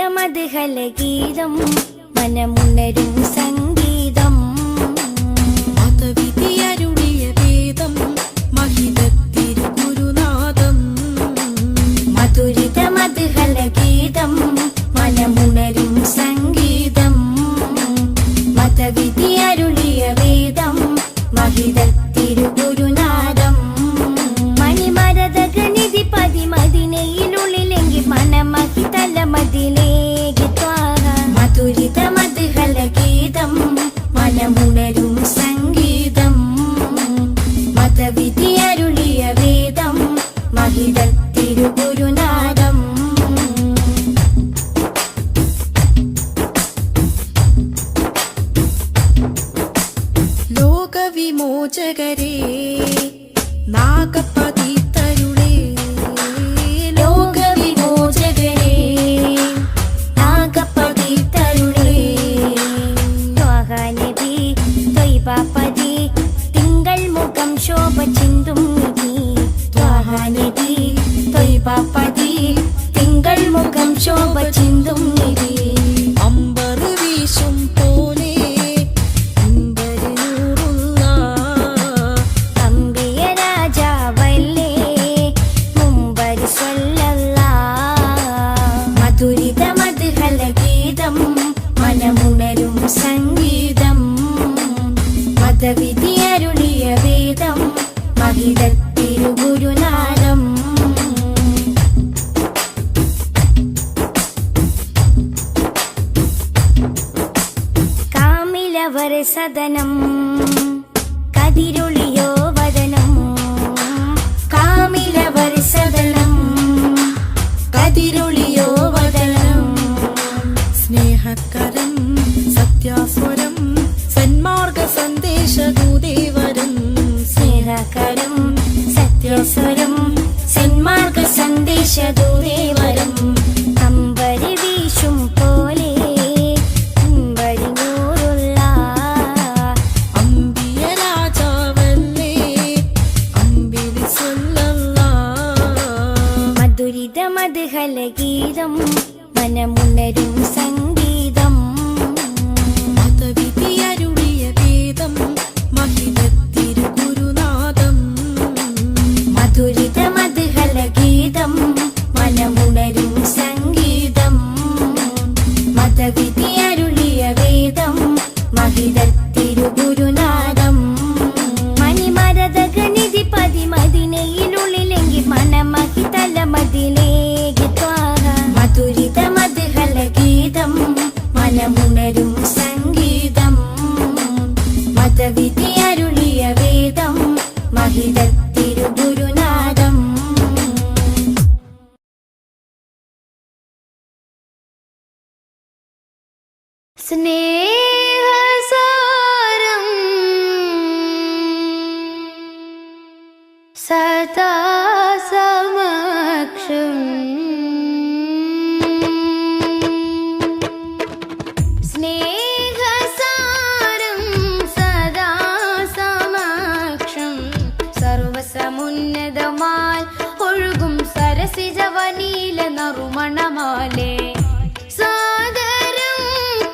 മധുഹലഗീതം മനമുണരും സംഗീതം മതവിധിയരുളിയ വേദം മഹിതത്തിരുഗുരുനാഥം മധുരിത മധുഹലഗീതം മനമുണരും സംഗീതം മതവിധിയരുളിയ വേദം മഹിതത്തിരുഗുരുനാഥം മണിമരതഗനിധി പതിമതിനയിലുള്ളിലെങ്കിൽ മനമഹിതല മതിലേക്ക് ത്വാഹ മധുരിത മധുഹലഗീതം മനമുണരും സംഗീതം മതവിധിയരുളിയ വേദം മഹിതത്തിരുഗുരുനാഥം ലോകവിമോചകരേ നാഗപതിതരുളേ ലോകവിമോചകരേ നാഗപതിതരുളേ ത്വാഹ നബി ത്വയ്ബപതി തിങ്കൾ മുഖം ശോഭ ചിന്തും നിധി ത്വാഹ നബി ത്വയ്ബപതി തിങ്കൾ മുഖം ശോഭ ചിന്തും നിധി അമ്പർ വീശും പോലെ അമ്പരനൂറുള്ള അമ്പിയ രാജാവല്ലേ മുമ്പരി സ്വല്ലല്ലാഹ് മധുരിത മധുഹലഗീതം മനമുണരും സംഗീതം മതവിധിയരുളിയ വേദം മഹിതത്തിരുഗുരുനാഥം കാമിലവർ സദനം കതിരൊളിയോ വദനം കാമിലവർ സദനം കതിരൊളിയോ വദനം സ്നേഹകരം സത്യാസ്വരം സന്മാർഗ സന്ദേശദൂതേവരം സ്നേഹകരം സത്യസ്വരം സന്മാർഗ സന്ദേശദൂതേവരം അമ്പരി വീശും പോലെ അമ്പരി നൂറുള്ള അമ്പിയ രാജാവല്ലേ അമ്പിളി സ്വല്ലല്ലാഹ് മധുരിത മധുഹലഗീതം മനമുണരും സംഗീതം മതവിധിയരുളിയ വേദം മഹിതത്തിരുഗുരുനാഥം മധുരിത മധുഹലഗീതം മനമുണരും സംഗീതം മതവിധിയരുളിയ വേദം മഹിതത്തിരുഗുരുനാഥം മണിമരതഗനിധി പതിമതിനയിലുള്ളിലെങ്കിൽ മനമഹിതല മതിലേക്ക് ത്വാഹ മധുരിത മധുഹലഗീതം മനമുണരും സംഗീതം മതവിധിയരുളിയ വേദം മഹിതത്തിരുഗുരുനാഥം സ്നേഹസാരം സദാ സമക്ഷം സ്നേഹസാരം സദാ സമക്ഷം സർവസമുന്നതമാൽ ഒഴുകും സരസിജവനീല നറുമണമാലേ സാദരം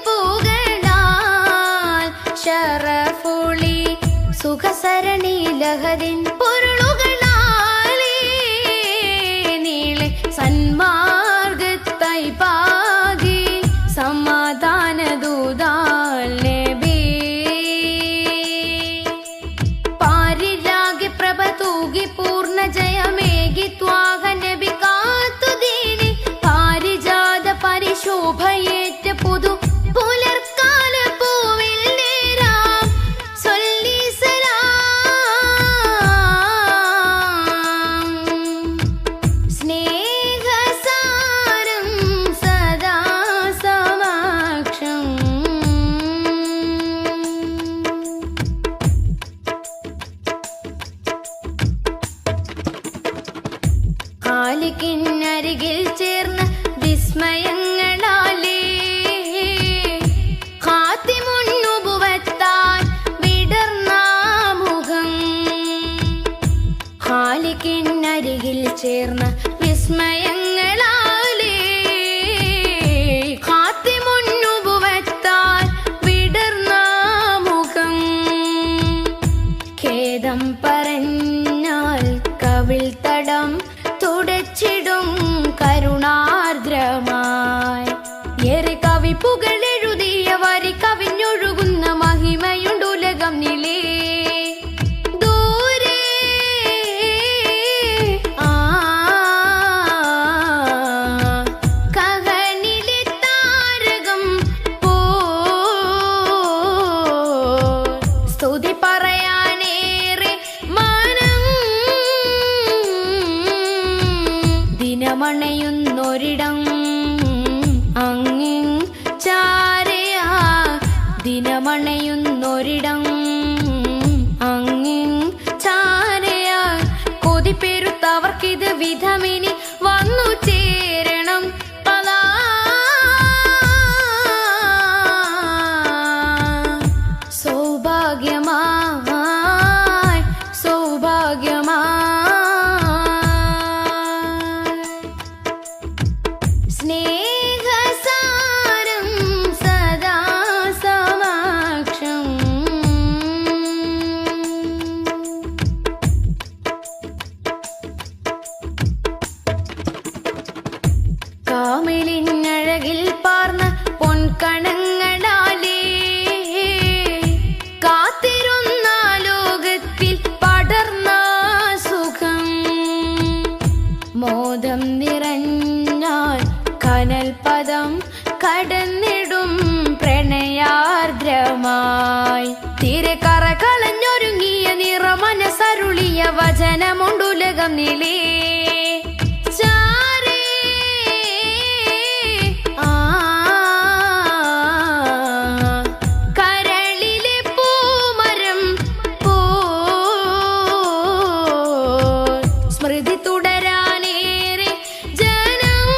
പുകഴാൽ ശറഫുളി സുഖസരണി ലഹരിൻ പൊരുളുകളാലേ നീളെ സന്മാർഗത്തായി പാകി സമാധാന ദൂതാൽ നബി പാരിലാകെ പ്രഭ തൂകി പൂർണ്ണ ജയമേകി ത്വാഹ നബി കാത്തു ദീനി പാരിജാത പരിശോഭയേറ്റ പുതു പുലർക്കാല പൂവിൽ നേരാം സൊല്ലി സലാം സ്നേഹസാരം സദാ സമക്ഷം ഖാലിഖിനരികിൽ ചേർന്ന വിസ്മയങ്ങളാലേ ഖാതിമുൻ നുബുവത്താൻ വിടർന്ന മുഖം ഖാലിഖിനരികിൽ ചേർന്ന വിസ്മയങ്ങളാലേ പറയാനേറെ മാനം ദിനമണയുന്നൊരിടം അങ്ങിൻ ചാരയാ ദിനമണയുന്നൊരിടം അങ്ങിൻ ചാരയാ കൊതിപ്പെരുത്തവർക്കിത് വിധമിനി വന്നു ചേരണം പലാ സൗഭാഗ്യമായി സൗഭാഗ്യമായി സ്നേഹസാരം സദാ സമക്ഷം കാമിലിനഴകിൽ പാർന്ന പൊൻകണങ്ങളാലേ കാത്തിരുന്ന ലോകത്തിൽ പടർന്ന സുഖം മോദം നിറഞ്ഞാൽ കനൽ പദം കടന്നിടും പ്രണയാർദ്രമായി തീരെ കറകളഞ്ഞൊരുങ്ങിയ നിറമനസരുളിയ വചനമുണ്ടുലകം നിലേ ചാരേ ആ കരളിലെ പൂമരം പോ സ്മൃതി തുടരാനേറെ ജനം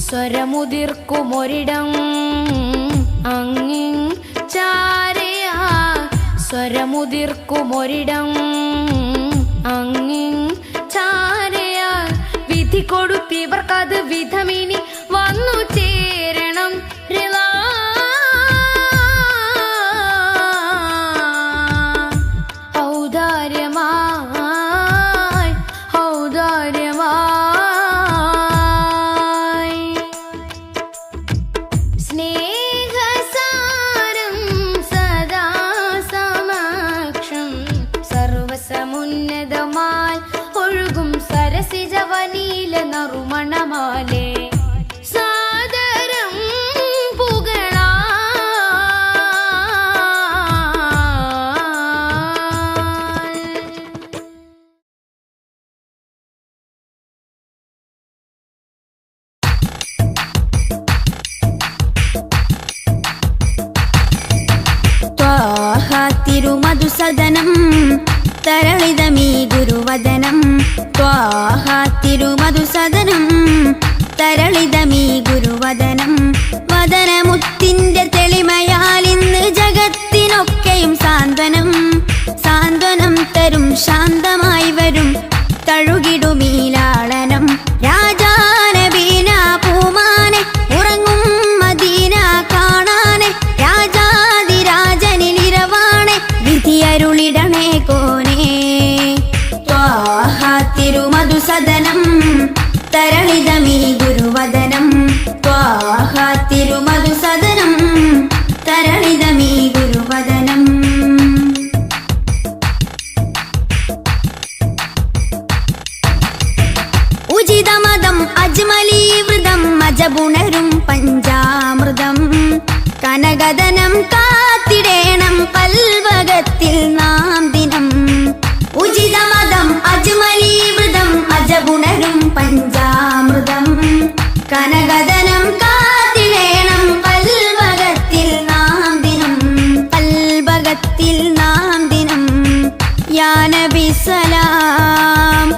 സ്വരമുതിർക്കുമൊരിടം അങ്ങിൻ ചാരയാ സ്വരമുതിർക്കുമൊരിടം അങ്ങിൻ ചാരയാ വിധി കൊടുത്തിവർക്കത് വിധമിനി വന്നു ചേരണം റിലാ ഔദാര്യമായി ഔദാര്യമായി സ്നേഹസാരം സദാ സമക്ഷം സർവസമുന്നതമായി ഒഴുകും സരസിജവനീല നറുമണമാലേ സാദരം പുകളാ ത്വാഹ തിരുമധുസദനം തരളിതമീ ഗുരുവദനം ത്വാഹ തിരുമധുസദനം തരളിതമീ ഗുരുവദനം വദനമുത്തിന്റെ തെളിമയാൽ ഇന്ന് ജഗത്തിനൊക്കെയും സാന്ത്വനം സാന്ത്വനം തരും ശാന്തമായി വരും തഴുകിടുമീലാളനം രാജാനബീന പൂമാനെ ഉറങ്ങും മദീന കാണാനെ രാജാതിരാജനിലിരവാണെ വിധിയരുളിടണേ കോനേ ത്വാഹ തിരുമധുസദനം തരളിതമീ ഗുരുവദനം ത്വാഹ തിരുമധുസദനം തരളിതമീ ഗുരുവദനം ഉചിതമതം അജ്മലീവൃതം അജബുണരും പഞ്ചാമൃതം കനകദനം കാത്തിടേണം കൽവകത്തിൽ നാം ദിനം ഉചിതമതം അജ്മലീവൃതം അജബുണരും പഞ്ചാമൃതം കനകദനം കാത്തിടേണം കൽവകത്തിൽ നാം ദിനം കൽവകത്തിൽ നാം ദിനം യാ നബി സലാം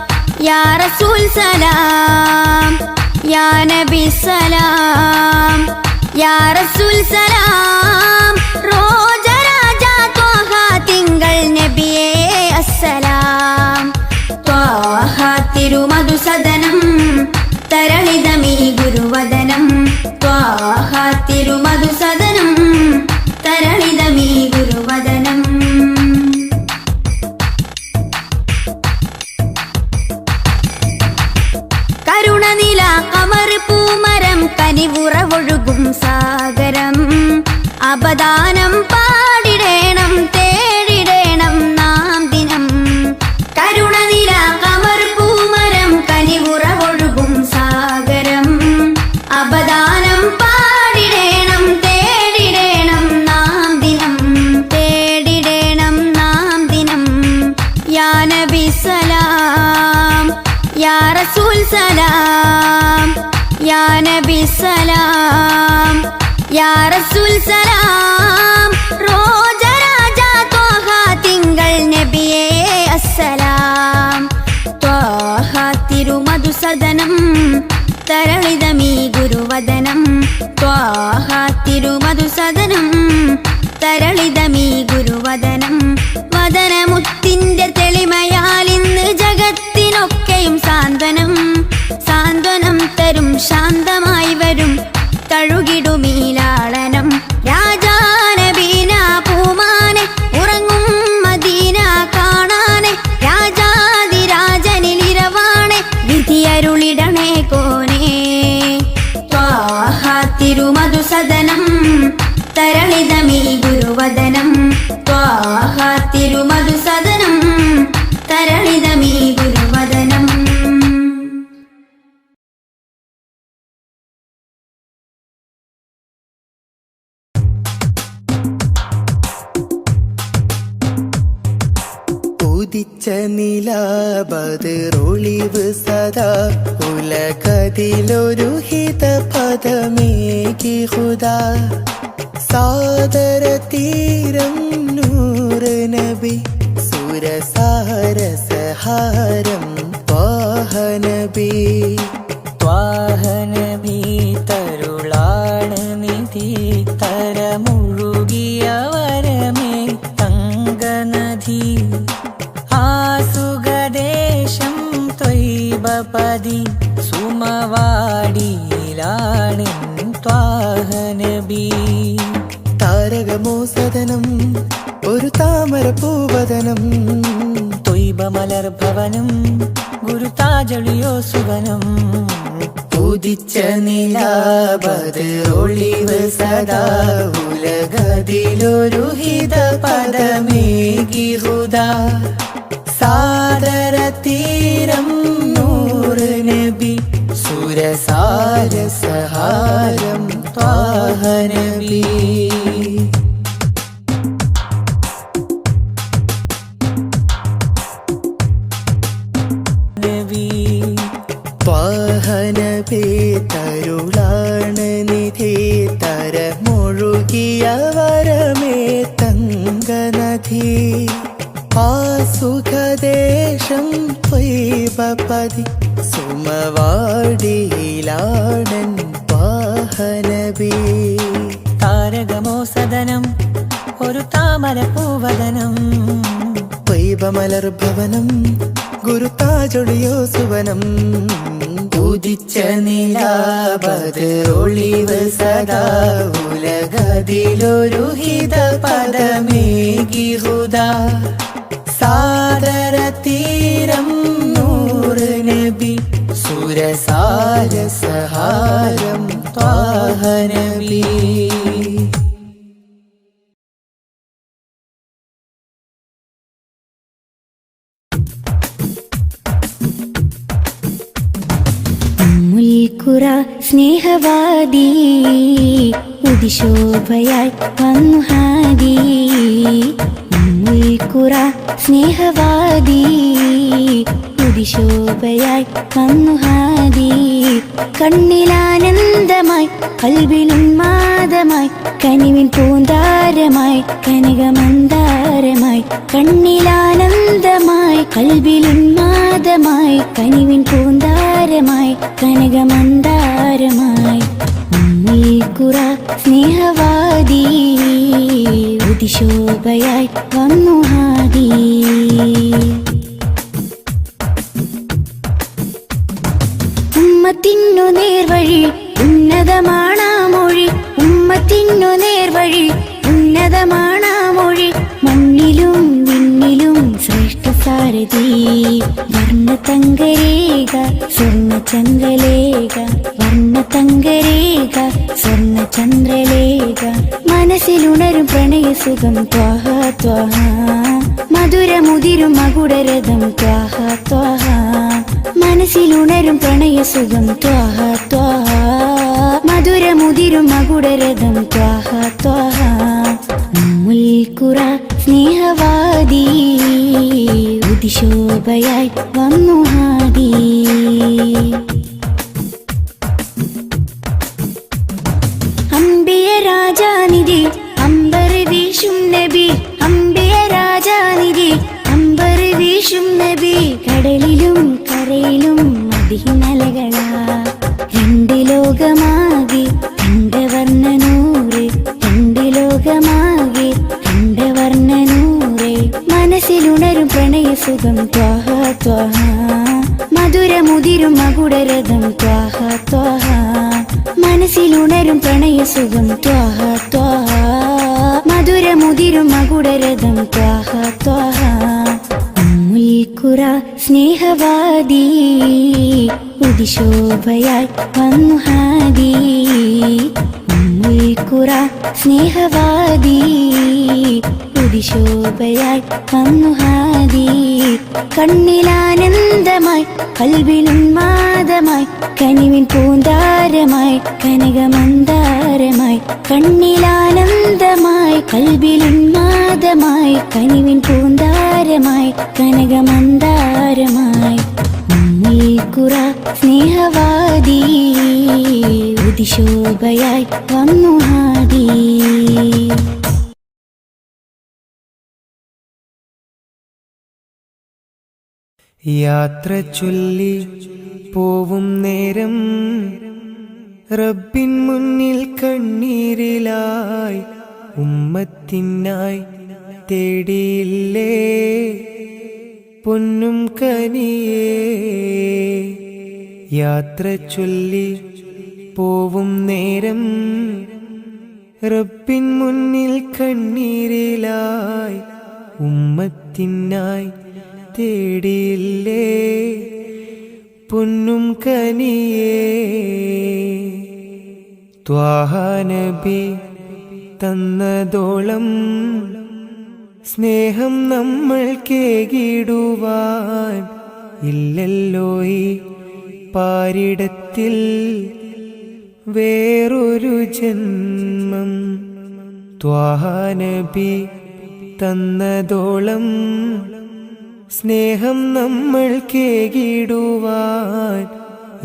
യാ റസൂൽ സലാം യാ നബി സലാം യാ റസൂൽ സലാം റോജ രാജ ത്വാഹ തിങ്കൾ നബിയേ അസ്സലാം ത്വാഹ തിരുമധുസദനം തരളിതമീ ഗുരുവദനം ത്വാഹ തിരുമധുസദനം തരളിതമീ ഗുരുവദനം കരുണനില കമർ പൂമരം കനിവുറവൊഴുകും സാഗരം നബി സലാം യാ റസൂൽ സലാം റോജ രാജ ത്വാഹ തിങ്കൾ നബിയേ അസ്സലാം ത്വാഹ തിരുമധുസദനം തരളിതമീ ഗുരുവദനം ത്വാഹ തിരുമധുസദനം തരളിതമീ ഗുരുവദനം വദനമുത്തിന്റെ തെളിമയാൽ ഇന്ന് ജഗത്തിനൊക്കെയും സാന്ത്വനം സാന്ത്വനം തരും ശാന്തമായി വരും തഴുകിടുമീലാളനം രാജാനബീന പൂമാനെ ഉറങ്ങും മദീന കാണാനെ രാജാതിരാജനിലിരവാണെ വിധിയരുളിടണേ കോനേ ത്വാഹ തിരുമധുസദനം തരളിതമീ ഗുരുവദനം ത്വാഹ തിരുമധുസദനം തരളിതമീ ഗുരുവദനം ഉദിച്ച നിലാബദറൊളിവ് സദാ ഉലകതിലൊരു ഹിതപദമേകി ഖുദാ സാദര തീരം നൂറ് നബി സുരസാരസഹാരം ത്വാഹ നബി തരുളാണ് നിധി തരമുഴുകിയ വരമേ തങ്കനദി ആസുഖദേശം ത്വയ്ബപതി സുമവാടിയിലാണ് ത്വാഹ നബി താരകമോ സദനം ഒരു താമര പൂവദനം ത്വയ്ബമലർ ഭവനം ഗുരുതാജളിയോ സുവനം ഉദിച്ച നിലാബദറൊളിവ് സദാ ഉലകതിലൊരു ഹിതപദമേകി ഖുദാ സാദര തീരം നൂറ് നബി സുരസാരസഹാരം ത്വാഹ നബി ത്വാഹ നബി തരുളാണ് നിധി തരമൊഴുകിയ വരമേ തങ്കനദി ആസുഖദേശം ത്വയ്ബപതി സുമവാടിയിലാണൻ ത്വാഹ നബി താരകമോ സദനം ഒരു താമര പൂവദനം ത്വയ്ബമലർ ഭവനം ഗുരുതാജൊളിയോ സുവനം ഉദിച്ച നിലാബദറൊളിവ് സദാ ഉലകതിലൊരു ഹിതപദമേകി ഖുദാ സാദര തീരം നൂറ് നബി സുരസാരസഹാരം ത്വാഹ നബി മുൽക്കുറ സ്നേഹവാദി ഉദിശോഭയായി വന്നു ഹാദി മുൽക്കുറ സ്നേഹവാദി ഉദിശോഭയായി വന്നു ഹാദി കണ്ണിലാനന്ദമായി കൽവിലുന്മാദമായി കനിവിൻ പൂന്താരമായി കനകമന്ദാരമായി കണ്ണിലാനന്ദമായി കൽവിലുന്മാദമായി കനിവിൻ പൂന്താരമായി കനകമന്ദാരമായി മുൽക്കുറ സ്നേഹവാദി ഉദിശോഭയായി വന്നു ഹാദി ഉമ്മത്തിനു നേർവഴി ഉന്നതമാണാ മൊഴി ഉമ്മത്തിനു നേർവഴി ഉന്നതമാണാ മൊഴി മണ്ണിലും വിണ്ണിലും ശ്രേഷ്ഠ സാരഥി വർണ്ണതങ്കരേഖ സ്വർണ്ണചന്ദ്രലേഖ വർണ്ണതങ്കരേഖ സ്വർണ്ണചന്ദ്രലേഖ മനസ്സിലുണരും പ്രണയസുഖം ത്വാഹ ത്വാഹ മധുരമുതിരും മകുടരഥം ത്വാഹ ത്വാഹ മനസ്സിലുണരും പ്രണയസുഖം ത്വാഹ ത്വാഹ മധുരമുതിരും മകുടരഥം ത്വാഹ ത്വാഹ മുൽക്കുറ സ്നേഹവാദി ഉദിശോഭയായി വന്നു ഹാദി മനസ്സിലുണരും പ്രണയസുഖം ത്വാഹ ത്വാഹ മധുരമുതിരും മകുടരഥം ത്വാഹ ത്വാഹ മനസ്സിലുണരും പ്രണയസുഖം ത്വാഹ ത്വാഹ മധുരമുതിരും മകുടരഥം ത്വാഹ ത്വാഹ ഉമ്മുൽഖുറ സ്നേഹവാദി ഉദിശോഭയായി വന്നു ഹാദി ഉമ്മുൽഖുറ സ്നേഹവാദി ഉദിശോഭയായി വന്നു ഹാദി കണ്ണിലാനന്ദമായി കൽവിലുന്മാദമായി കനിവിൻ പൂന്താരമായി കനകമന്ദാരമായി കണ്ണിലാനന്ദമായി കൽവിലുന്മാദമായി കനിവിൻ പൂന്താരമായി കനകമന്ദാരമായി ഉമ്മുൽഖുറ സ്നേഹവാദി ഉദിശോഭയായി വന്നു ഹാദി. യാത്ര ചൊല്ലി പോവും നേരം റബ്ബിൻ മുന്നിൽ കണ്ണീരിലായി ഉമ്മത്തിനായി തേടിയില്ലേ പൊന്നും കനിയേ. യാത്ര ചൊല്ലി പോവും നേരം റബ്ബിൻ മുന്നിൽ കണ്ണീരിലായി ഉമ്മത്തിനായി തേടിയില്ലേ പൊന്നും കനിയേ. ത്വാഹ നബി തന്നതോളം സ്നേഹം നമ്മൾ കേകിടുവാൻ ഇല്ലല്ലോ ഈ പാരിടത്തിൽ വേറൊരു ജന്മം. ത്വാഹ നബി തന്നതോളം സ്നേഹം നമ്മൾ കേകിടുവാൻ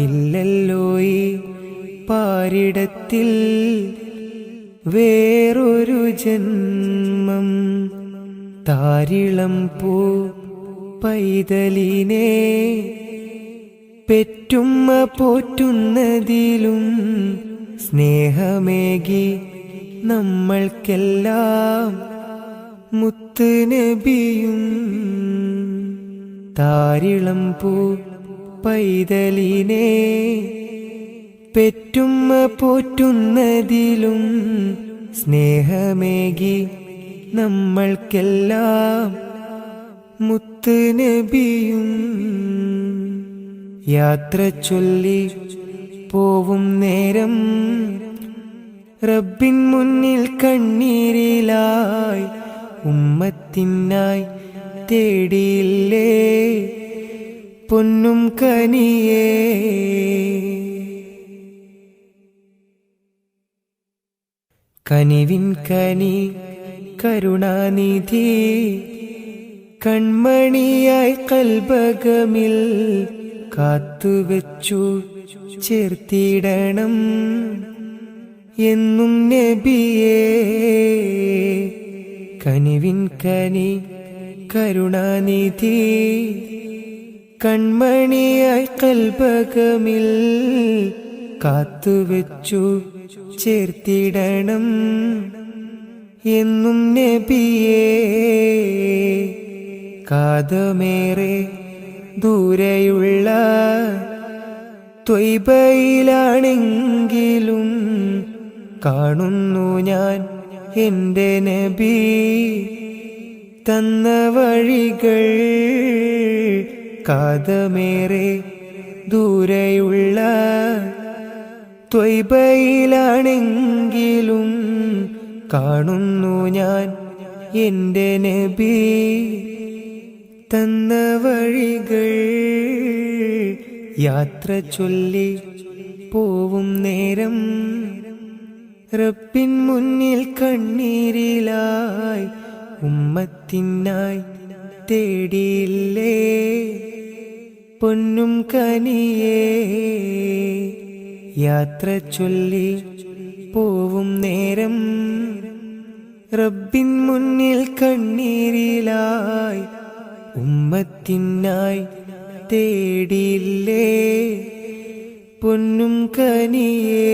ഇല്ലല്ലോ ഈ പാരിടത്തിൽ വേറൊരു ജന്മം. താരിളം പൂ പൈതലിനെ പെറ്റുമ്മ പോറ്റുന്നതിലും സ്നേഹമേകി നമ്മൾക്കെല്ലാം മുത്ത് നബിയും. താരിളം പൂ പൈതലിനെ പെറ്റുമ്മ പോറ്റുന്നതിലും സ്നേഹമേകി നമ്മൾക്കെല്ലാം മുത്ത് നബിയും. യാത്ര ചൊല്ലി പോവും നേരം റബ്ബിൻ മുന്നിൽ കണ്ണീരിലായി ഉമ്മത്തിനായി തേടിയില്ലേ പൊന്നും കനിയേ. കനിവിൻ കനി കരുണാനിധി കൺമണിയായി കൽബകമിൽ കാത്തുവെച്ചു ചേർത്തിടണം എന്നും നബിയേ. കനിവിൻ കനി കരുണാനിധി കൺമണിയായി കൽബകമിൽ കാത്തുവെച്ചു ചേർത്തിടണം എന്നും നബിയേ. കാതമേറെ ദൂരെയുള്ള ത്വയ്ബയിലാണെങ്കിലും കാണുന്നു ഞാൻ എൻ്റെ നബി തന്ന വഴികൾ. കാതമേറെ ദൂരെയുള്ള ത്വയ്ബയിലാണെങ്കിലും കാണുന്നു ഞാൻ എൻ്റെ നബി തന്ന വഴികൾ. യാത്ര ചൊല്ലി പോവും നേരം റബ്ബിൻ മുന്നിൽ കണ്ണീരിലായി ഉമ്മത്തിനായി തേടിയില്ലേ പൊന്നും കനിയേ. യാത്ര ചൊല്ലി പോവും നേരം റബ്ബിൻ മുന്നിൽ കണ്ണീരിലായി ഉമ്മത്തിനായി തേടിയില്ലേ പൊന്നും കനിയേ.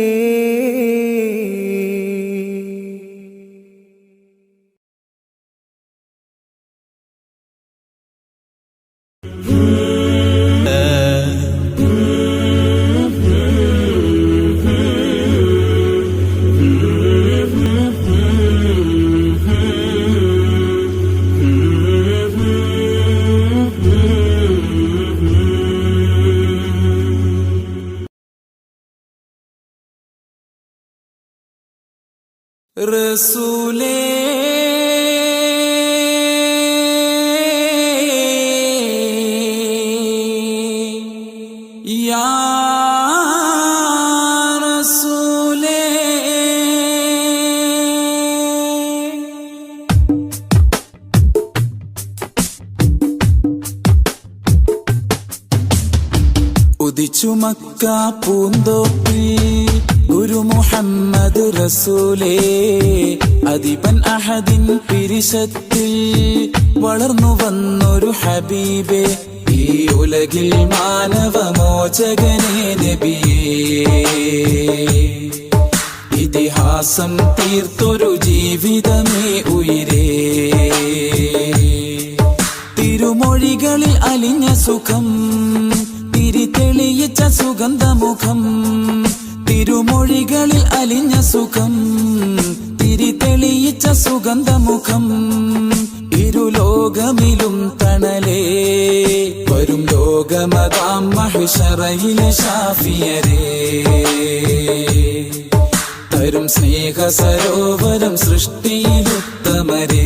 റസൂലേ യാ റസൂലേ ഉദിച്ചു മക്ക പൂന്തോപ്പിൽ ഗുരു മുഹമ്മദ് റസൂലേ അദിബൻ അഹദിൻ പിരിശത്തിൽ വളർന്നു വന്നൊരു ഹബീബേ ഈ ഉലകിൽ മാനവമോചകനേ നബിയേ ഇതിഹാസം തീർത്തൊരു ജീവിതമേ ഉയിരേ തിരുമൊഴികളിൽ അലിഞ്ഞ സുഖം തിരിതെളിയിച്ച സുഗന്ധമുഖം തിരുമൊഴികളിൽ അലിഞ്ഞ സുഖം തിരിതെളിയിച്ച സുഗന്ധമുഖം ഇരുലോകമിലും തണലേ വരും ലോകമതാം മഹ്ശറയിലെ ശാഫിയരേ തരും സ്നേഹ സരോവരം സൃഷ്ടിയിലുത്തമരേ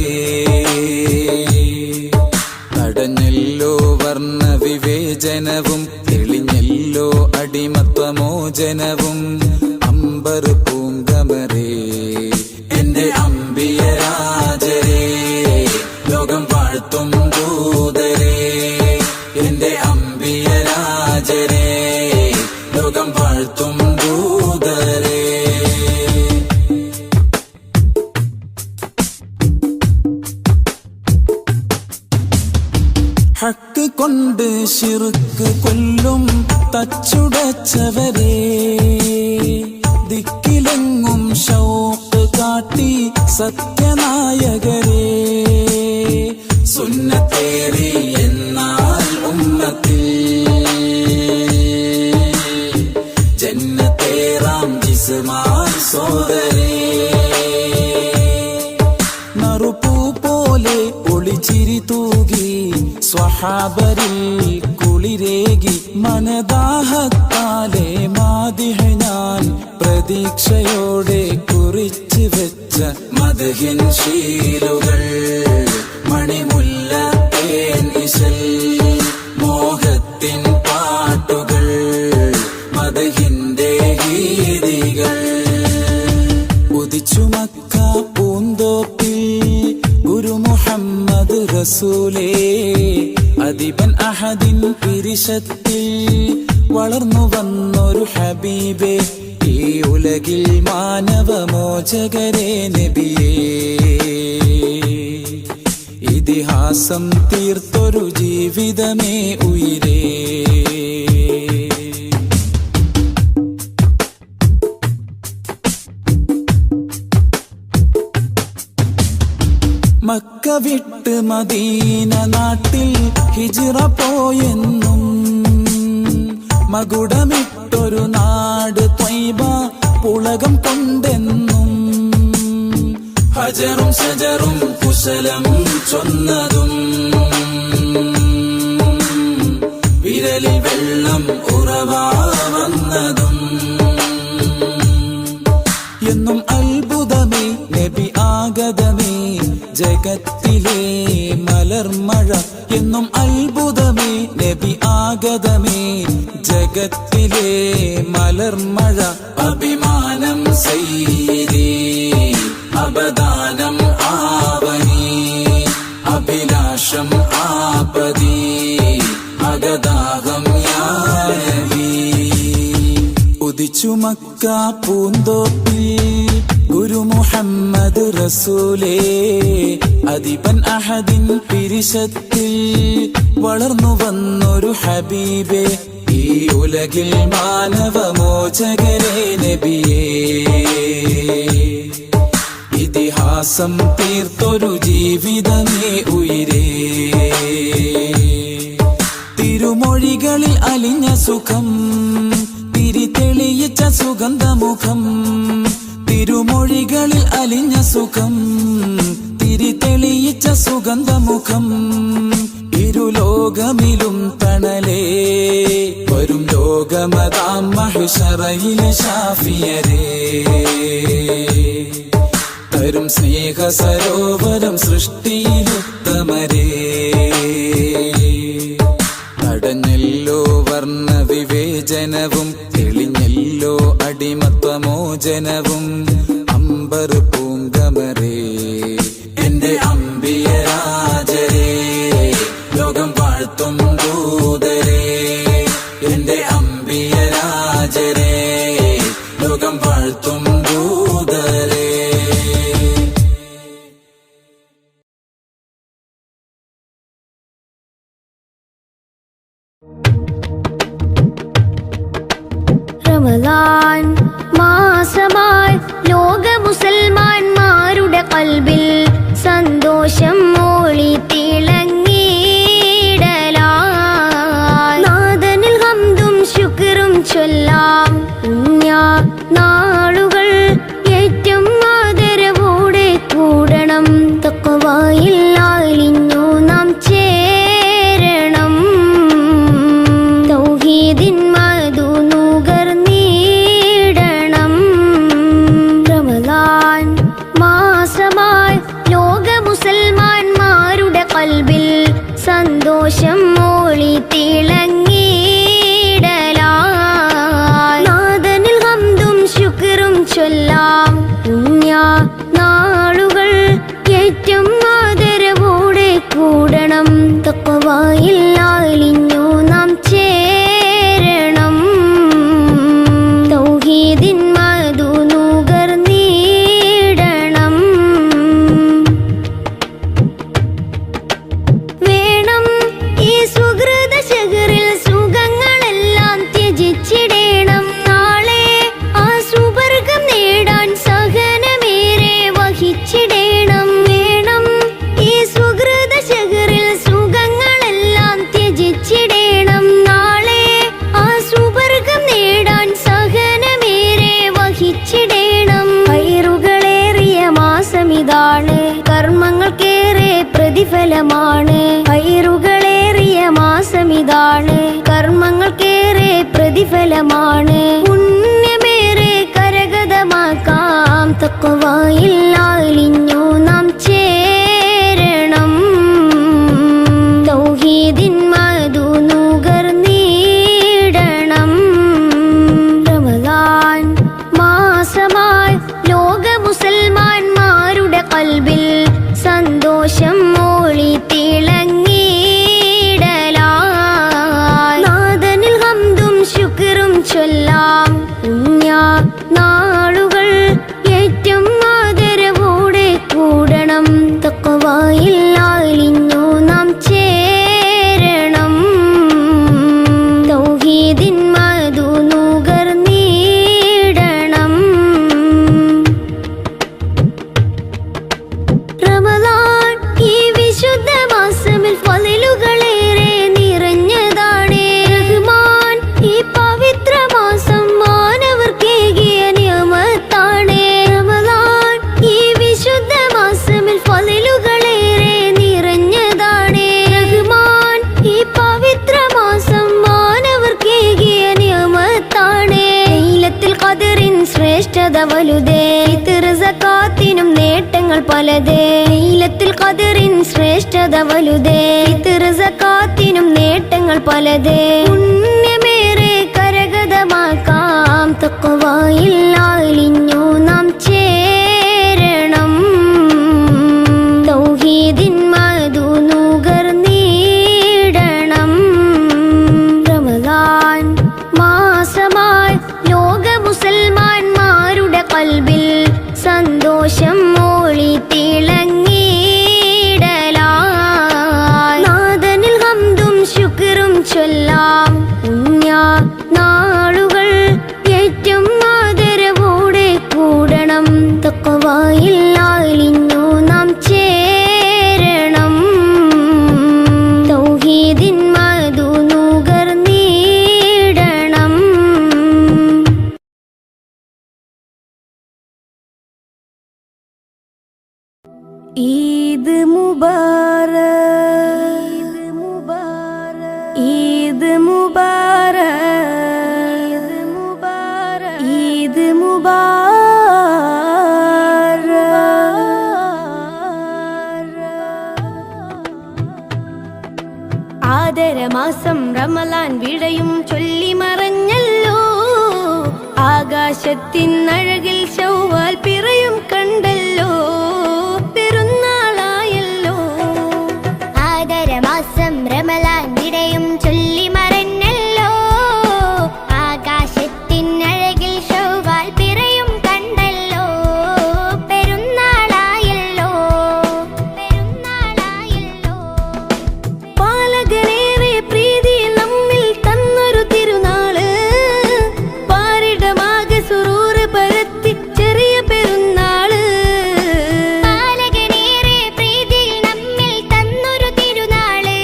തടഞ്ഞല്ലോ വർണ്ണ വിവേചനവും തെളിഞ്ഞല്ലോ അടിമത്വമോചനവും അമ്പർ പൂങ്കമരേ എന്റെ അമ്പിയരാജരേ ലോകം വാഴ്ത്തും ദൂതരേ എന്റെ അമ്പിയരാജരേ ലോകം വാഴ്ത്തും ദൂതരേ ഹക്ക് കൊണ്ട് ശിർക്ക് കൊല്ലും തച്ചുടച്ചവരേ ദിക്കിലെങ്ങും ശൗഖ് കാട്ടി സത്യനായകരേ സുന്നത്തേറി എന്നാൽ ഉമ്മത്തിൽ ജന്നത്തേറാം ജിസ്മായി സോദരേ നറുപൂ പോലെ ഒളിച്ചിരി തൂകി സ്വഹാബരിൽ കുളിരേകി മനദാഹത്താലെ മാദിഹ ഞാൻ പ്രതീക്ഷയോടെ കുറിച്ചു വെച്ച മദ്ഹിൻ ശീലുകൾ മണിമുല്ല തേൻ ഇശൽ മോഹത്തിൻ പാട്ടുകൾ മദ്ഹിന്റെ ഗീതികൾ ഉദിച്ചു മക്ക പൂന്തോപ്പിൽ ഗുരു മുഹമ്മദ് റസൂലേ അദിബൻ അഹദിൻ പിരിശത്തിൽ വളർന്നു വന്നൊരു ഹബീബേ ഈ ഉലകിൽ മാനവമോചകരേ നബിയേ ഇതിഹാസം തീർത്തൊരു ജീവിതമേ ഉയിരേ മക്ക വിട്ട് മദീന നാട്ടിൽ ഹിജ്റ പോയെന്നും മകുടമിട്ടൊരു നാട് ത്വയ്ബ പുളകം കൊണ്ടെന്നും ഹജറും ശജറും കുശലം ചൊന്നതും വിരലിൽ വെള്ളം ഉറവാ വന്നതും എന്നും അത്ഭുതമേ നബി ആഗതമേ ജഗത്തിലെ മലർമഴ എന്നും അത്ഭുതമേ നബി ആഗതമേ ജഗത്തിലെ മലർമഴ അഭിമാനം സയ്യിദി അബദാനം ആവനി അഭിലാഷം ആപതി അഗദാഹം യാ നബി ഉദിച്ചു മക്ക പൂന്തോപ്പിൽ ഗുരു മുഹമ്മദ് റസൂലേ അദിബൻ അഹദിൻ പിരിശത്തിൽ വളർന്നു വന്നൊരു ഹബീബേ ഈ ഉലകിൽ മാനവമോചകരേ നബിയേ ഇതിഹാസം തീർത്തൊരു ജീവിതമേ ഉയിരേ തിരുമൊഴികളിൽ അലിഞ്ഞ സുഖം തിരിതെളിയിച്ച സുഗന്ധമുഖം തിരുമൊഴികളിൽ അലിഞ്ഞ സുഖം തിരിതെളിയിച്ച സുഗന്ധമുഖം ഇരുലോകമിലും തണലേ വരും ലോകമതാം മഹ്ശറയിലെ ശാഫിയരേ തരും സ്നേഹ സരോവരം സൃഷ്ടിയിലുത്തമരേ. തടഞ്ഞല്ലോ വർണ്ണ വിവേചനവും തെളിഞ്ഞല്ലോ അടിമത്വമോചനവും അമ്പർ പൂങ്കമരേ. എന്റെ അമ്പിയരാജരേ ലോകം വാഴ്ത്തും ദൂതരേ. എന്റെ അമ്പിയരാജരേ ലോകം വാഴ്ത്തും ദൂതരേ. റമളാൻ മാസമായി ലോക മുസൽമാന്മാരുടെ കൽബിൽ സന്തോഷം മോളി തിളങ്ങിയിടലായി. നാദനിൽ ഹംദും ശുക്റും ചൊല്ലാം പുണ്യ നാളുകൾ ഏറ്റവും ആദരവോടെ കൂടണം. തഖ്വയിൽ അലിഞ്ഞു നാം ചേരണം. തൗഹീദിൻ മധു നുകർന്നിടണം. റമളാൻ മാസമായി ലോക മുസൽമാന്മാരുടെ കൽബിൽ സന്തോഷം മോളി തിളങ്ങിയിടലായി. നാദനിൽ ഹംദും ശുക്റും ചൊല്ലാം പുണ്യ നാളുകൾ ഏറ്റവും ആദരവോടെ കൂടണം. തഖ്വയിൽ അലിഞ്ഞു നാം ചേരണം. തൗഹീദിൻ മധു നുകർന്നിടണം. വേണം ഈ സുഹൃത ശഹറിൽ സുഖങ്ങളെല്ലാം ത്യജിച്ചിടേണം. നാളെ ആ സുവർഗം നേടാൻ സഹനമേറെ വഹിച്ചിടേണം. വേണം ഈ സുഹൃത ശഹറിൽ സുഖങ്ങളെല്ലാം ത്യജിച്ചിടേണം. നാളെ ആ സുവർഗം നേടാൻ സഹനമേറെ വഹിച്ചിടേണം. ഹൈറുകളേറിയ മാസമിതാണ്, കർമ്മങ്ങൾക്കേറെ പ്രതിഫലമാണ്. ഹൈറുകളേറിയ മാസമിതാണ്, കർമ്മങ്ങൾക്കേറെ പ്രതിഫലമാണ്. പുണ്യമേറെ കരഗതമാക്കാം. തഖ്വയിൽ അലിഞ്ഞു നാം ചേരണം. തൗഹീദിൻ മധു നുകർന്നിടണം. റമളാൻ മാസമായി ലോക മുസൽമാന്മാരുടെ കൽബിൽ സന്തോഷം മോളി തിളങ്ങിയിടലായി. നാദനിൽ ഹംദും ശുക്റും ചൊല്ലാം പുണ്യ നാളുകൾ ഏറ്റവും ആദരവോടെ കൂടണം. തഖ്വയിൽ അലിഞ്ഞു നാം ചേരണം. തൗഹീദിൻ മധു നുകർന്നിടണം. റമളാൻ ഈ വിശുദ്ധ മാസമിൽ ഫളിലുകളേറെ നിറഞ്ഞതാണ്. റഹ്മാൻ ഈ പവിത്ര മാസം മാനവർക്കേകിയ നിയമത്താണ്. റമളാൻ ഈ വിശുദ്ധ മാസമിൽ ഫളിലുകളേറെ നിറഞ്ഞതാണ്. റഹ്മാൻ ഈ പവിത്ര മാസം മാനവർക്കേകിയ നിയമത്താണ്. ലൈലത്തുൽ ഖദറിൻ ശ്രേഷ്ഠത വലുതേ, ഫിത്ർ സകാത്തിനും നേട്ടങ്ങൾ പലതേ. ലൈലത്തുൽ ഖദറിൻ ശ്രേഷ്ഠത വലുതേ, ഫിത്ർ സകാത്തിനും നേട്ടങ്ങൾ പലതേ. പുണ്യമേറെ കരഗതമാക്കാം. തഖ്വയിൽ അലിഞ്ഞു നാം ചേരണം. തൗഹീദിൻ മധു നുകർന്നിടണം. റമളാൻ മാസമായി ലോക മുസൽമാന്മാരുടെ കൽബിൽ സന്തോഷം മോളി തിളങ്ങിയിടലായി. നാദനിൽ ഹംദും ശുക്റും ചൊല്ലാം ആദരമാസം റമളാൻ വിടയും ചൊല്ലി മറഞ്ഞല്ലോ. ആകാശത്തിനഴകിൽ ശൗവാൽ പിറയും കണ്ടല്ലോ. പെരുന്നാളായല്ലോ. ആദരമാസം റമളാൻ വിടയും ചൊല്ലി മറഞ്ഞല്ലോ. ആകാശത്തിനഴകിൽ ശൗവാൽ പിറയും കണ്ടല്ലോ. പെരുന്നാളായല്ലോ. പെരുന്നാളായല്ലോ. പാലകനേറെ പ്രീതി നമ്മിൽ തന്നൊരു തിരുനാള്. പാരിടമാകെ സുറൂറ് പരത്തി ചെറിയ പെരുന്നാള്. പാലകനേറെ പ്രീതി നമ്മിൽ തന്നൊരു തിരുനാള്.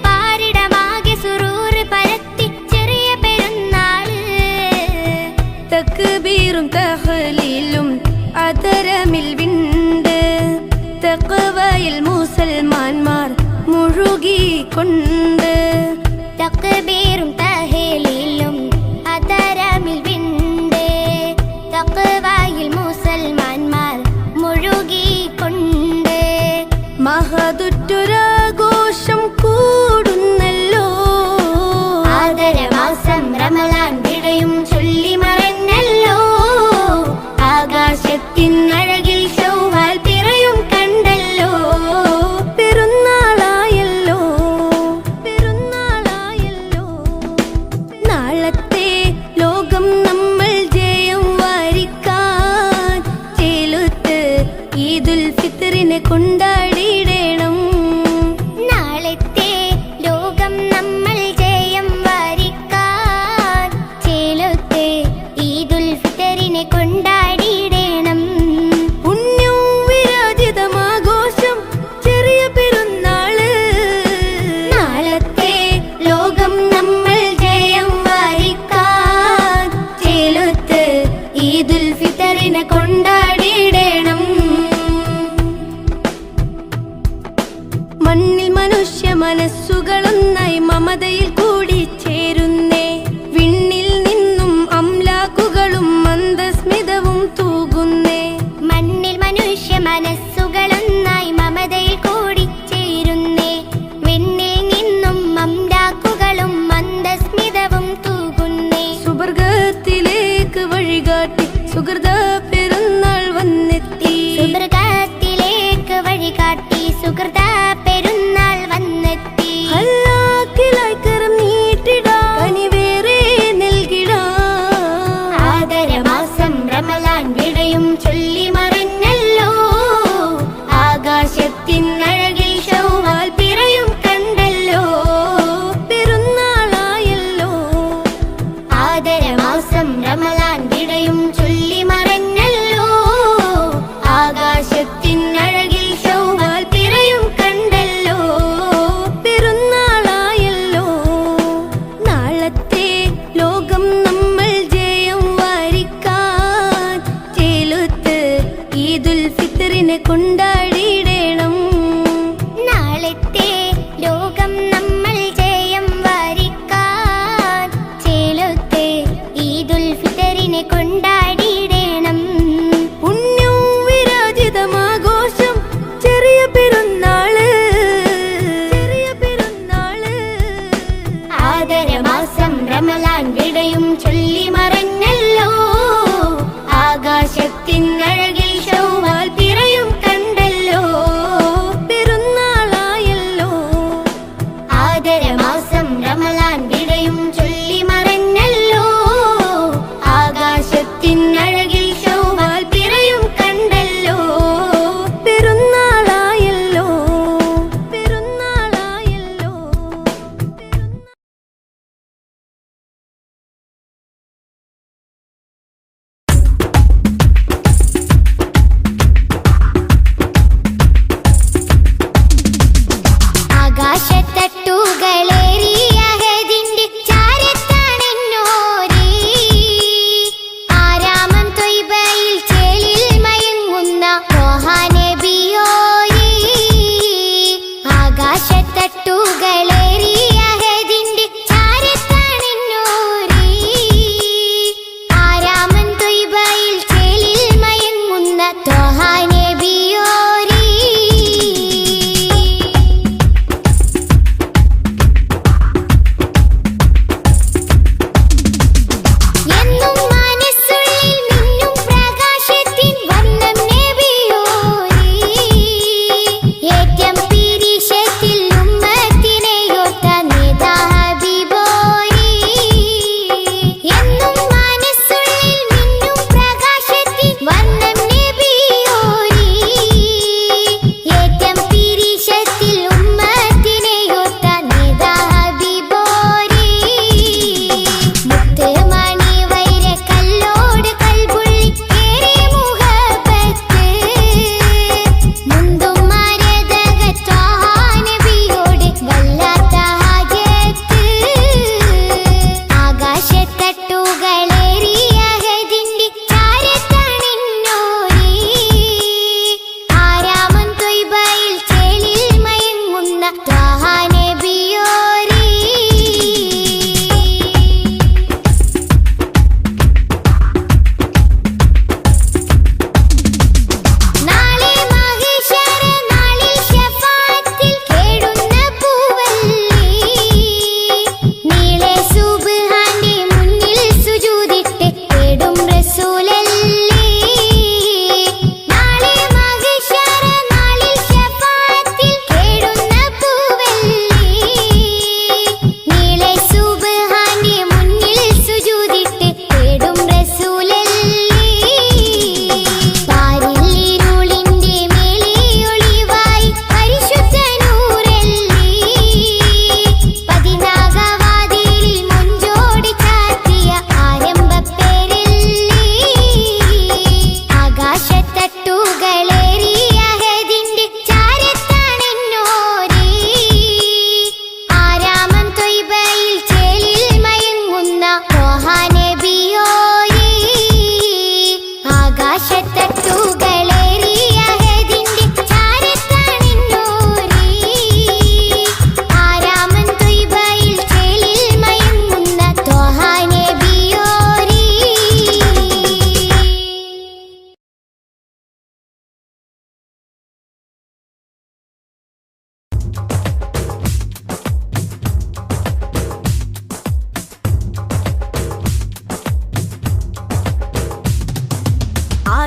പാരിടമാകെ സുറൂറ് പരത്തി ചെറിയ പെരുന്നാള്. തക്ബീറും തഹ്ലീലും അതരമിൽ വിണ്ട്. തഖ്വയിൽ മുസൽമാന്മാർ മുഴുകിക്കൊണ്ട്. തക്ബീറും തഹ്ലീലും അതരമിൽ വിണ്ട്. തഖ്വയിൽ മുസൽമാന്മാർ മുഴുകിക്കൊണ്ട്. മഹതുറ്റൊരാഘോഷം കൂടുന്നല്ലോ. ആദരമാസം റമളാൻ വിടയും ചൊല്ലി മറഞ്ഞല്ലോ. ആകാശത്തിനഴകിൽ ശൗവാൽ പിറയും കണ്ടല്ലോ. പെരുന്നാളായല്ലോ. പെരുന്നാളായല്ലോ. നാളത്തെ ലോകം നമ്മൾ ജയം വാരിക്കാൻ ചേലുത്ത് ഈദുൽ ഫിത്റിനെ കൊണ്ടാടിയിടണം. നാളത്തെ ലോകം നമ്മൾ ജയം വാരിക്കാൻ ചേലൊത്ത് ഈദുൽ ഫിത്തറിനെ കൊണ്ടാടിയിടണം. പുണ്യവും വിരാജിതമാഘോഷം ചെറിയ പെരുന്നാള്. നാളത്തെ ലോകം നമ്മൾ ജയം വാരിക്കാൻ ചേലൊത്ത് ഈദുൽ ഫിത്തറിനെ കൊണ്ടാടിയിടണം. മണ്ണിൽ മനുഷ്യ മനസ്സുകളൊന്നായി മമതയിൽ കൂടി ചേരുന്നേ. വിണ്ണിൽ നിന്നും അംലാക്കുകളും മന്ദസ്മിതവും തൂകുന്നേ. മണ്ണിൽ മനുഷ്യ മനസ്സുകളൊന്നായി മമതയിൽ കൂടി ചേരുന്നേ. വിണ്ണിൽ നിന്നും അംലാക്കുകളും മന്ദസ്മിതവും തൂകുന്നേ. സുവർഗത്തിലേക്ക് വഴികാട്ടി സുഹൃത പെരുന്നാൾ വന്നെത്തി. സുവർഗത്തിലേക്ക് വഴികാട്ടി സുഹൃത പെരുന്നാൾ വന്നെത്തി. ഹല്ലാക്കിലായി കരം നീട്ടിടാം, കനിവേറെ നൽകിടാം. ആദരമാസം റമളാൻ വിടയും ചൊല്ലി മറഞ്ഞല്ലോ. ആകാശത്തിനഴകിൽ ശൗവാൽ പിറയും കണ്ടല്ലോ. പെരുന്നാളായല്ലോ. ആദരമാസം റമളാൻ വിടയും ചൊല്ലി മറഞ്ഞല്ലോ. ആകാശത്തിനഴകിൽ ശൗവാൽ പിറയും കണ്ടല്ലോ.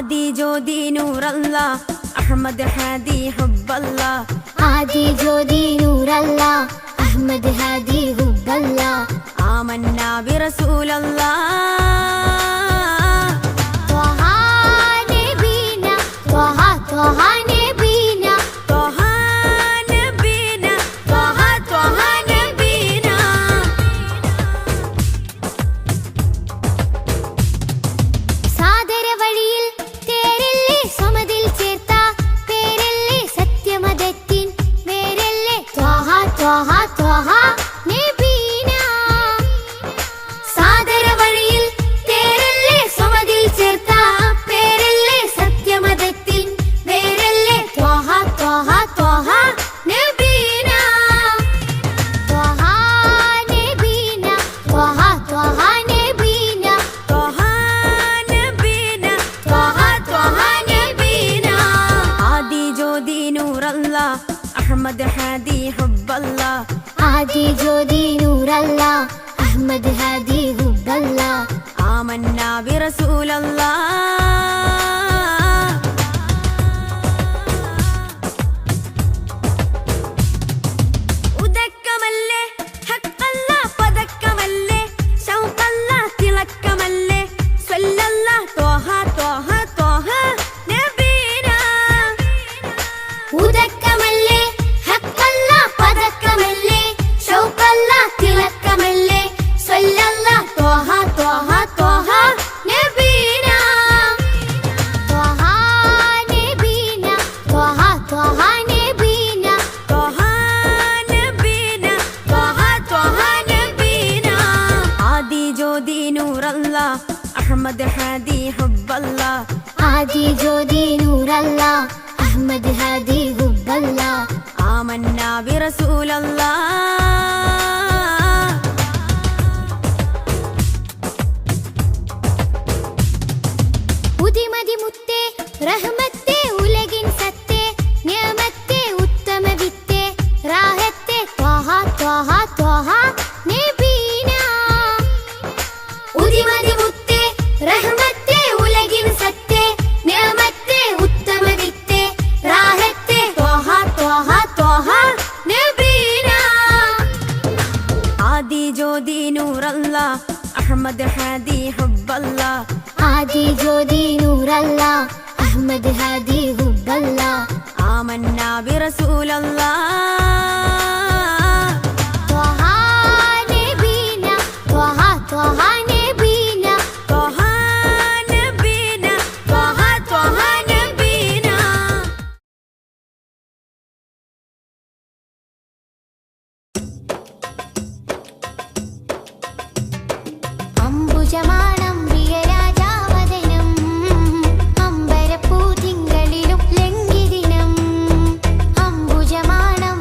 ആദി ജ്യോതി നൂറല്ല അഹമ്മദ് ഹാദി ഹുബ്ബല്ല ആദി ജ്യോതി നൂറല്ല അഹമ്മദ് ഹാദി ഹുബ്ബല്ല ആമന്നാ ബിറസൂലല്ലാ ത്വഹ നബീന ത്വഹ ത്വഹ നബീന ത്വഹ നബീന ത്വഹ ത്വഹ നബീന സാദര വഴിയിൽ തേരല്ലേ സമതിൽ ചേർത്ത പേരല്ലേ സത്യമതത്തിൻ വേരല്ലേ ത്വഹ ത്വഹ ത്വഹ നബീന സാദര വഴിയിൽ തേരല്ലേ സമതിൽ ചേർത്ത പേരല്ലേ സത്യമതത്തിൻ വേരല്ലേ ത്വഹ ത്വഹ ത്വഹ നബീന ത്വഹ നബീന ത്വഹ ത്വഹ നബീന ത്വഹ നബീന ത്വഹ ത്വഹ നബീന ആദി ജ്യോതി നൂറല്ല അഹമ്മദ് ഹാദി ഹുബ്ബല്ല ആദി ജ്യോതി നൂറല്ല അഹമ്മദ് ഹാദി ഹുബ്ബല്ല ആമന്നാ ബിറസൂലല്ലാ ഉദക്കമല്ലേ ഹഖല്ല പദക്കമല്ലേ ശൗഖല്ല തിളക്കമല്ലേ സ്വല്ലല്ല ത്വഹ ത്വഹ ത്വഹ നബീന ഉദക്കമല്ലേ ഹഖല്ല പദക്കമല്ലേ ശൗഖല്ല തിളക്കമല്ലേ സ്വല്ലല്ല ത്വഹ ത്വഹ ത്വഹ നബീന ത്വഹ നബീന ത്വഹ ത്വഹ നബീന ത്വഹ നബീന ത്വഹ ത്വഹ നബീന ആദി ജ്യോതി നൂറല്ല അഹമ്മദ് ഹാദി ഹുബ്ബല്ല ആദി ജ്യോതി നൂറല്ല അഹമ്മദ് ഹാദി ഹുബ്ബല്ല ആമന്നാ ബിറസൂലല്ലാ ഉദിമതി മുത്തേ റഹ്മത്തേ ഉലകിൻ സത്തേ നിയമത്തേ ഉത്തമ വിത്തേ റാഹത്തേ ത്വഹ ത്വഹ ത്വഹ നബീന ഉദിമതി മുത്തേ റഹ്മത്തേ ഉലകിൻ സത്തേ നിഅമത്തേ ഉത്തമ വിത്തേ റാഹത്തേ ത്വഹ ത്വഹ ത്വഹ നബീന ആദി ജ്യോതി നൂറല്ല അഹമ്മദ് ഹാദി ഹുബ്ബല്ല ആദി ജ്യോതി നൂറല്ല അഹമ്മദ് ഹാദി ഹുബ്ബല്ല ആമന്നാ ബിറസൂലല്ലാ ത്വഹ നബീന ത്വഹ ത്വഹ നബീന ത്വഹ നബീന ത്വഹ ത്വഹ നബീന അംബുജമാണം പ്രിയരാജാവദനം അമ്പരപ്പൂ തിങ്കളിലും ലംഘിദിനം അംബുജമാണം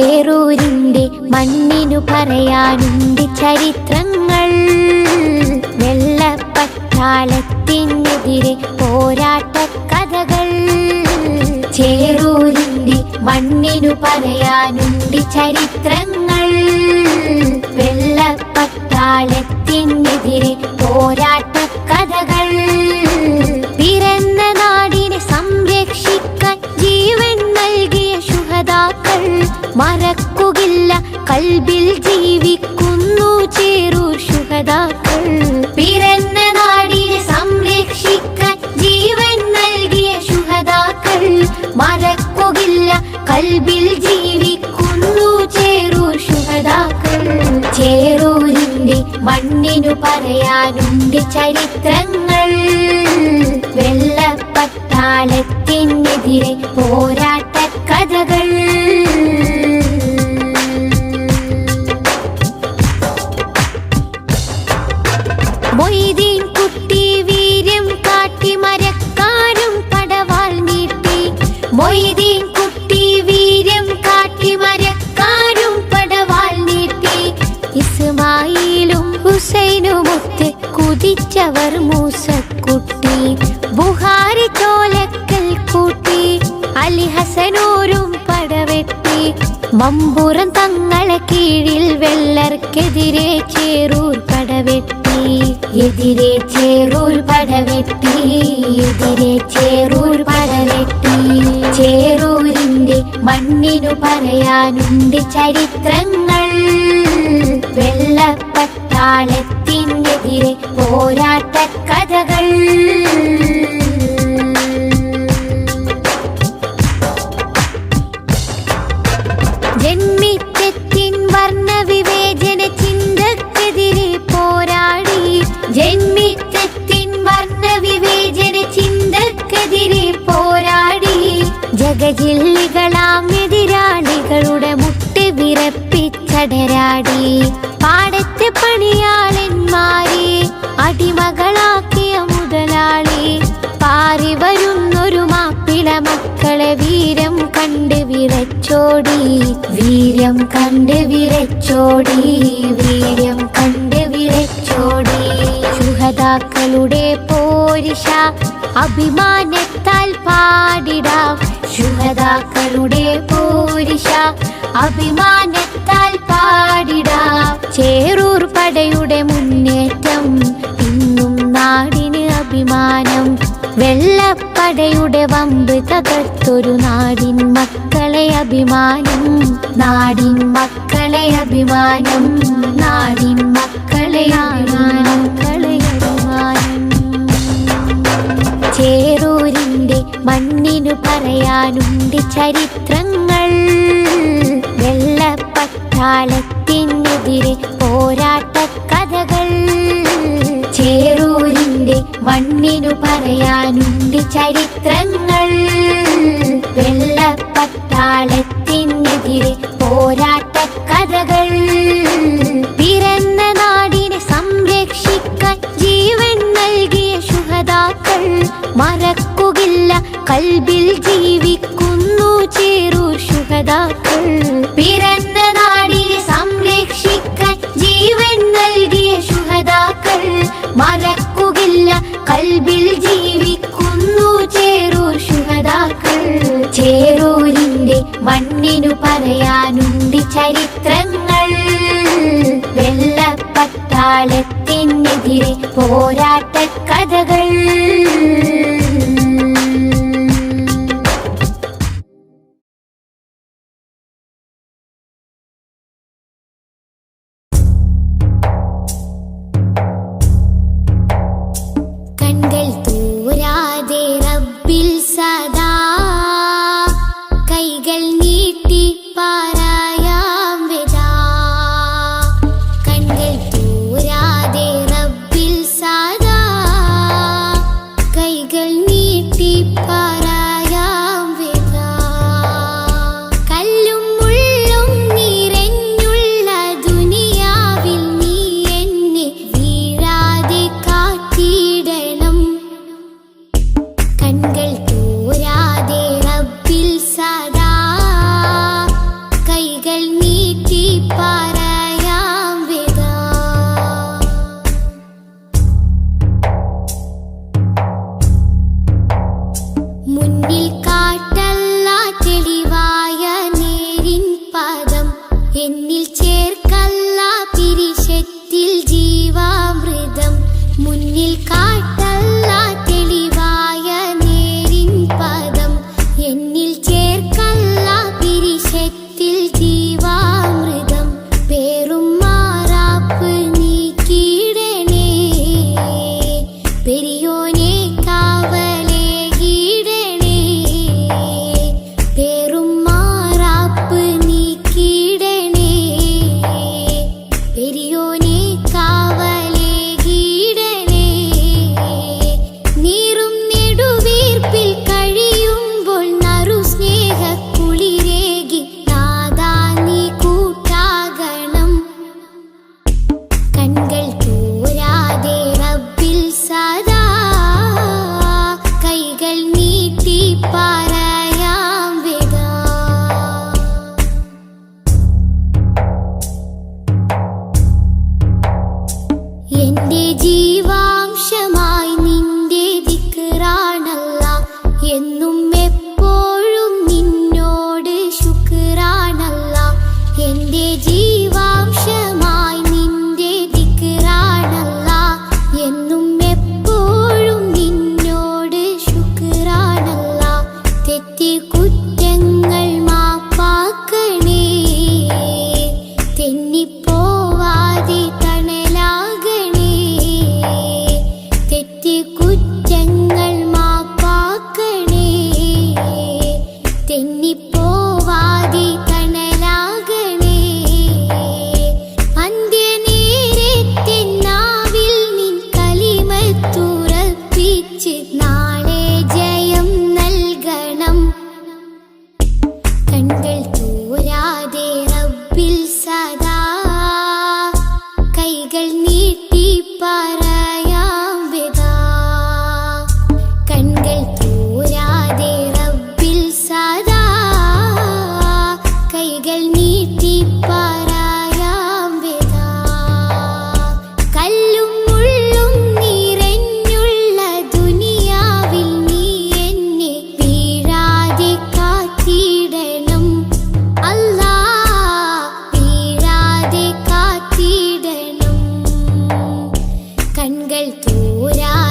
ചേറൂരിന്റെ മണ്ണിനു പറയാനുണ്ട് ചരിത്രങ്ങൾ. വെള്ളപ്പട്ടാളത്തിനെതിരെ പോരാട്ട കഥകൾ. ചേറൂരിന്റെ മണ്ണിനു പറയാനുണ്ട് ചരിത്രങ്ങൾ. വെള്ളപ്പട്ടാളത്തിനെതിരെ പോരാട്ട കഥകൾ. പിറന്ന നാടിനെ സംരക്ഷിക്കാൻ ജീവൻ നൽകിയ ശുഹദാക്കൾ. മറക്കുകില്ല കൽബിൽ ജീവിക്കുന്നു ചേറൂർ ശുഹദാക്കൾ. പിറന്ന നാടിനെ സംരക്ഷിക്കാൻ ജീവൻ നൽകിയ ശുഹദാക്കൾ. മറക്കുകില്ല കൽബിൽ ജീവിക്കുന്നു ചേറൂർ ശുഹദാക്കൾ. ചേറൂരിന്റെ മണ്ണിനു പറയാനുണ്ട് ചരിത്രങ്ങൾ. വെള്ളപ്പട്ടാളത്തിനെതിരെ പോരാട്ട കഥകൾ. മൊയ്തീൻ കുട്ടി വീര്യം കാട്ടി മരക്കാരും പടവാൾ നീട്ടി. മൊയ്തീൻ കുട്ടി വീര്യം കാട്ടി മരക്കാരും പടവാൾ നീട്ടി. ഇസ്മായിലും ഹുസൈനുമൊത്ത് കുതിച്ചവർ മൂസക്കുട്ടി. ബുഹാരി ചോലക്കൽ കൂട്ടി അലി ഹസനൂരും പടവെട്ടി. മമ്പുറം തങ്ങളെ കീഴിൽ വെള്ളർക്കെതിരെ ചേറൂർ പടവെട്ടി. എതിരെ ചേറൂർ പടവെട്ടി. എതിരെ ചേറൂർ പടവെട്ടി. ചേറൂരിന്റെ മണ്ണിനു പറയാനുണ്ട് ചരിത്രങ്ങൾ. വെള്ളപ്പട്ടാളത്തിനെതിരെ പോരാട്ട കഥകൾ. ജന്മിത്വത്തിൻ വർണ്ണവിവേചന ചിന്തക്കെതിരെ പോരാടി. ജന്മിത്വത്തിൻ വർണ്ണവിവേചന ചിന്തക്കെതിരെ പോരാടി. ജഗജില്ലികളാം എതിരാളികളുടെ മുട്ട് വിറപ്പിച്ചടരാടി. പാടത്തെ പണിയാളന്മാരെ അടിമകളാക്കിയ മുതലാളി. പാറി വരുന്നൊരു മാപ്പിള മക്കളെ വീരം കണ്ട് വിറച്ചോടി. വീര്യം കണ്ട് വിറച്ചോടി. വീര്യം കണ്ട് വിറച്ചോടി. ശുഹദാക്കളുടെ പോരിഷ അഭിമാനത്താൽ പാടിടാം. ശുഹദാക്കളുടെ പോരിഷ അഭിമാനത്താൽ പാടിടാം. ചേറൂർ പടയുടെ മുന്നേറ്റം ഇന്നും നാടിന് അഭിമാനം. വെള്ളപ്പടയുടെ വമ്പ് തകർത്തൊരു നാടിൻ മക്കളെ അഭിമാനം. നാടിൻ മക്കളെ അഭിമാനം. നാടിൻ മക്കളെ അഭിമാനം. ചേറൂരിന്റെ മണ്ണിനു പറയാനുണ്ട് ചരിത്രങ്ങൾ. വെള്ളപ്പട്ടാളത്തിനെതിരെ പോരാട്ട കഥകൾ. ചേറൂരിന്റെ മണ്ണിനു പറയാനുണ്ട് ചരിത്രങ്ങൾ. വെള്ളപ്പട്ടാളത്തിനെതിരെ പോരാട്ട കഥകൾ. പിറന്ന നാടിനെ സംരക്ഷിക്കാൻ ജീവൻ നൽകിയ ശുഹദാക്കൾ. മറക്കുകില്ല കൽബിൽ ജീവിക്കുന്നു ചേറൂർ ശുഹദാക്കൾ. പിറന്ന നാടിനെ സംരക്ഷിക്കാൻ ജീവൻ നൽകിയ ശുഹദാക്കൾ. മറക്കുകില്ല കൽബിൽ ജീവിക്കുന്നു ചേറൂർ ശുഹദാക്കൾ. ചേറൂരിന്റെ മണ്ണിനു പറയാനുണ്ട് ചരിത്രങ്ങൾ. വെള്ളപ്പട്ടാളത്തിനെതിരെ പോരാട്ട കഥകൾ. കൺകൾ തൂരാതെ റബ്ബിൽ സദാ കൈകൾ നീട്ടി പാരായാം വിദാ. കൺകൾ തൂരാതെ റബ്ബിൽ സദാ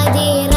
തോരാതെ